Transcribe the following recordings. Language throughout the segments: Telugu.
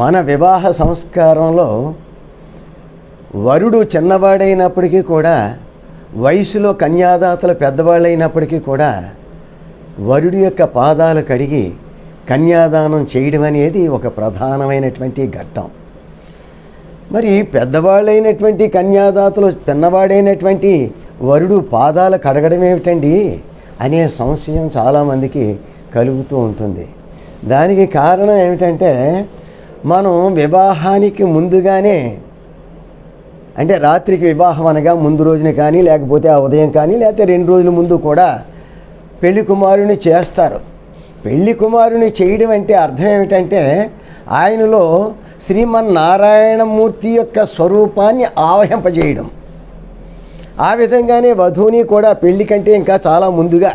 మన వివాహ సంస్కారంలో వరుడు చిన్నవాడైనప్పటికీ కూడా, వయసులో కన్యాదాతలు పెద్దవాళ్ళైనప్పటికీ కూడా వరుడి యొక్క పాదాలు కడిగి కన్యాదానం చేయడం అనేది ఒక ప్రధానమైనటువంటి ఘట్టం. మరి పెద్దవాళ్ళైనటువంటి కన్యాదాతలు చిన్నవాడైనటువంటి వరుడు పాదాలు కడగడం ఏమిటండి అనే సంశయం చాలామందికి కలుగుతూ ఉంటుంది. దానికి కారణం ఏమిటంటే, మనం వివాహానికి ముందుగానే, అంటే రాత్రికి వివాహం అనగా ముందు రోజున కానీ, లేకపోతే ఆ ఉదయం కానీ, లేకపోతే 2 రోజుల ముందు కూడా పెళ్లి కుమారుని చేస్తారు. పెళ్లి కుమారుని చేయడం అంటే అర్థం ఏమిటంటే, ఆయనలో శ్రీమన్నారాయణమూర్తి యొక్క స్వరూపాన్ని ఆవహింపజేయడం. ఆ విధంగానే వధువుని కూడా పెళ్లి కంటే ఇంకా చాలా ముందుగా,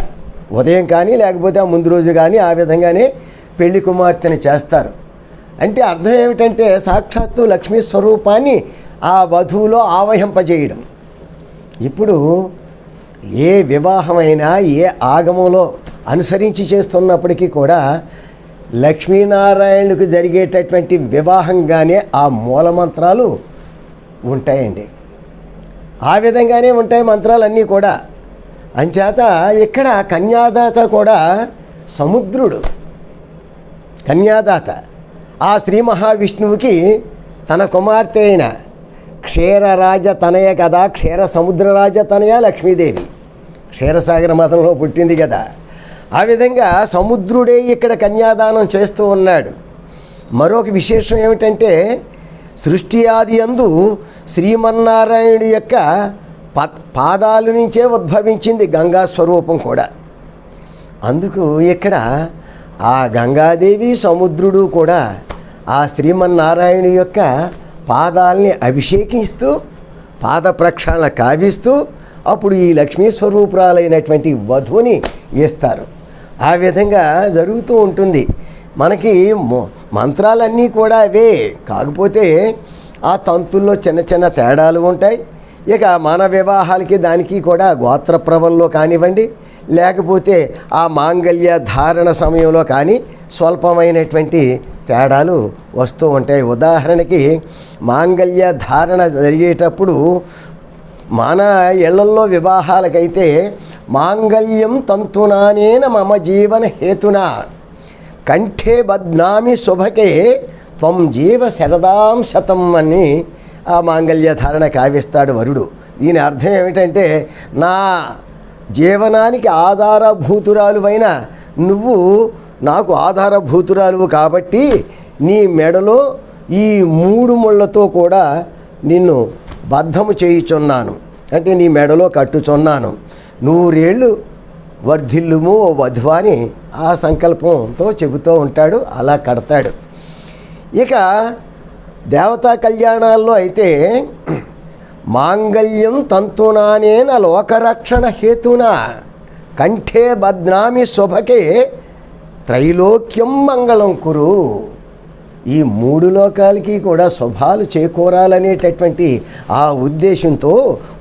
ఉదయం కానీ లేకపోతే ఆ ముందు రోజు కానీ ఆ విధంగానే పెళ్లి కుమార్తెని చేస్తారు. అంటే అర్థం ఏమిటంటే, సాక్షాత్తు లక్ష్మీ స్వరూపాన్ని ఆ వధువులో ఆవహింపజేయడం. ఇప్పుడు ఏ వివాహమైనా ఏ ఆగమంలో అనుసరించి చేస్తున్నప్పటికీ కూడా లక్ష్మీనారాయణులకు జరిగేటటువంటి వివాహంగానే ఆ మూలమంత్రాలు ఉంటాయండి. ఆ విధంగానే ఉంటాయి మంత్రాలన్నీ కూడా. అంచేత ఇక్కడ కన్యాదాత కూడా సముద్రుడు. కన్యాదాత ఆ శ్రీ మహావిష్ణువుకి తన కుమార్తె అయిన క్షీరరాజ తనయ కదా, క్షీర సముద్రరాజ తనయ లక్ష్మీదేవి క్షీరసాగర మతంలో పుట్టింది కదా. ఆ విధంగా సముద్రుడే ఇక్కడ కన్యాదానం చేస్తూ ఉన్నాడు. మరొక విశేషం ఏమిటంటే, సృష్టి ఆది యందు శ్రీమన్నారాయణుడి యొక్క పాదాల నుంచే ఉద్భవించింది గంగా స్వరూపం కూడా. అందుకు ఇక్కడ ఆ గంగాదేవి సముద్రుడు కూడా ఆ శ్రీమన్నారాయణుడి యొక్క పాదాలని అభిషేకిస్తూ పాద ప్రక్షాళన కావిస్తూ అప్పుడు ఈ లక్ష్మీ స్వరూపురాలైనటువంటి వధువుని ఇస్తారు. ఆ విధంగా జరుగుతూ ఉంటుంది. మనకి మంత్రాలన్నీ కూడా అవే, కాకపోతే ఆ తంతుల్లో చిన్న చిన్న తేడాలు ఉంటాయి. ఇక మన వివాహాలకి దానికి కూడా గోత్ర ప్రవల్లో కానివ్వండి, లేకపోతే ఆ మాంగళ్య ధారణ సమయంలో కానీ స్వల్పమైనటువంటి తేడాలు వస్తూ ఉంటాయి. ఉదాహరణకి మాంగళ్య ధారణ జరిగేటప్పుడు మన ఇళ్లల్లో వివాహాలకైతే మాంగళ్యం తంతునానేన మమ జీవన హేతునా కంఠే బద్నామి శుభకే త్వం జీవ శరదాం శతం అని ఆ మాంగళ్య ధారణ కావిస్తాడు వరుడు. దీని అర్థం ఏమిటంటే, నా జీవనానికి ఆధారభూతురాలువైన నువ్వు నాకు ఆధారభూతురాలువు కాబట్టి నీ మెడలో ఈ 3 ముళ్ళతో కూడా నిన్ను బద్ధము చేయుచున్నాను, అంటే నీ మెడలో కట్టుచున్నాను, 100 ఏళ్ళు వర్ధిల్లుము ఓ వధువాని ఆ సంకల్పంతో చెబుతూ ఉంటాడు. అలా కడతాడు. ఇక దేవతా కళ్యాణాల్లో అయితే మాంగళ్యం తంతునానేన లోకరక్షణ హేతునా కంఠే బద్నామి శుభకే త్రైలోక్యం మంగళం కురు. ఈ 3 లోకాలకి కూడా శుభాలు చేకూరాలనేటటువంటి ఆ ఉద్దేశంతో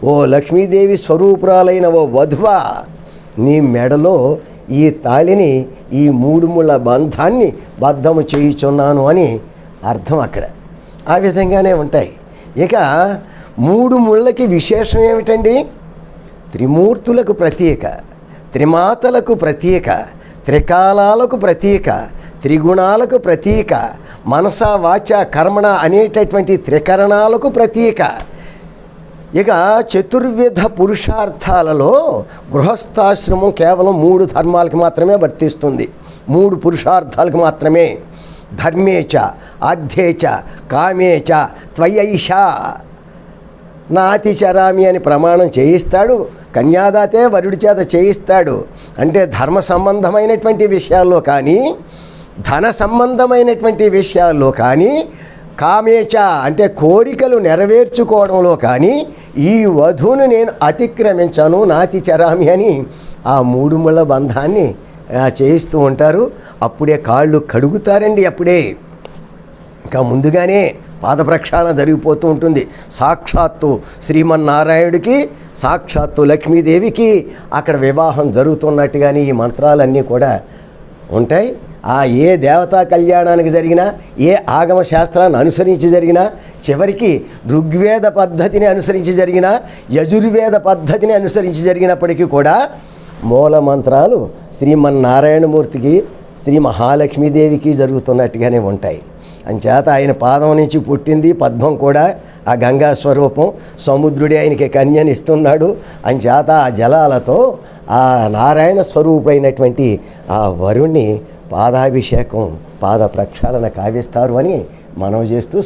ఓ లక్ష్మీదేవి స్వరూపురాలైన ఓ వధువ, నీ మెడలో ఈ తాళిని, ఈ 3 ముళ్ళ బంధాన్ని బద్ధము చేయుచున్నాను అని అర్థం అక్కడ. ఆ విధంగానే ఉంటాయి. ఇక 3 ముళ్ళకి విశేషం ఏమిటండి? త్రిమూర్తులకు ప్రతీక, త్రిమాతలకు ప్రతీక, త్రికాలాలకు ప్రతీక, త్రిగుణాలకు ప్రతీక, మనస వాచ కర్మణ అనేటటువంటి త్రికరణాలకు ప్రతీక. ఇక చతుర్విధ పురుషార్థాలలో గృహస్థాశ్రమం కేవలం 3 ధర్మాలకు మాత్రమే వర్తిస్తుంది. 3 పురుషార్థాలకు మాత్రమే. ధర్మేచ అర్థేచ కామేచ త్వయైష నాతిచరామి అని ప్రమాణం చేయిస్తాడు. కన్యాదాతే వరుడి చేత చేయిస్తాడు. అంటే ధర్మ సంబంధమైనటువంటి విషయాల్లో కానీ, ధన సంబంధమైనటువంటి విషయాల్లో కానీ, కామేచ అంటే కోరికలు నెరవేర్చుకోవడంలో కానీ ఈ వధువును నేను అతిక్రమించాను, నాతి చరామి అని ఆ 3 ముళ్ళ బంధాన్ని చేయిస్తూ ఉంటారు. అప్పుడే కాళ్ళు కడుగుతారండి. అప్పుడే ఇంకా ముందుగానే పాద ప్రక్షాళన జరిగిపోతూ ఉంటుంది. సాక్షాత్తు శ్రీమన్నారాయణుడికి, సాక్షాత్తు లక్ష్మీదేవికి అక్కడ వివాహం జరుగుతున్నట్టుగానే ఈ మంత్రాలన్నీ కూడా ఉంటాయి. ఏ దేవతా కళ్యాణానికి జరిగినా, ఏ ఆగమ శాస్త్రాన్ని అనుసరించి జరిగినా, చివరికి ఋగ్వేద పద్ధతిని అనుసరించి జరిగినా, యజుర్వేద పద్ధతిని అనుసరించి జరిగినప్పటికీ కూడా మూల మంత్రాలు శ్రీమన్నారాయణమూర్తికి, శ్రీ మహాలక్ష్మీదేవికి జరుగుతున్నట్టుగానే ఉంటాయి. అంచేత ఆయన పాదం నుంచి పుట్టింది పద్మం కూడా ఆ గంగా స్వరూపం. సముద్రుడే ఆయనకి కన్యనిస్తున్నాడు. అంచేత ఆ జలాలతో ఆ నారాయణ స్వరూపుడైనటువంటి ఆ వరుణ్ణి పాదాభిషేకం, పాద ప్రక్షాళన కావిస్తారు అని మనవి చేస్తూ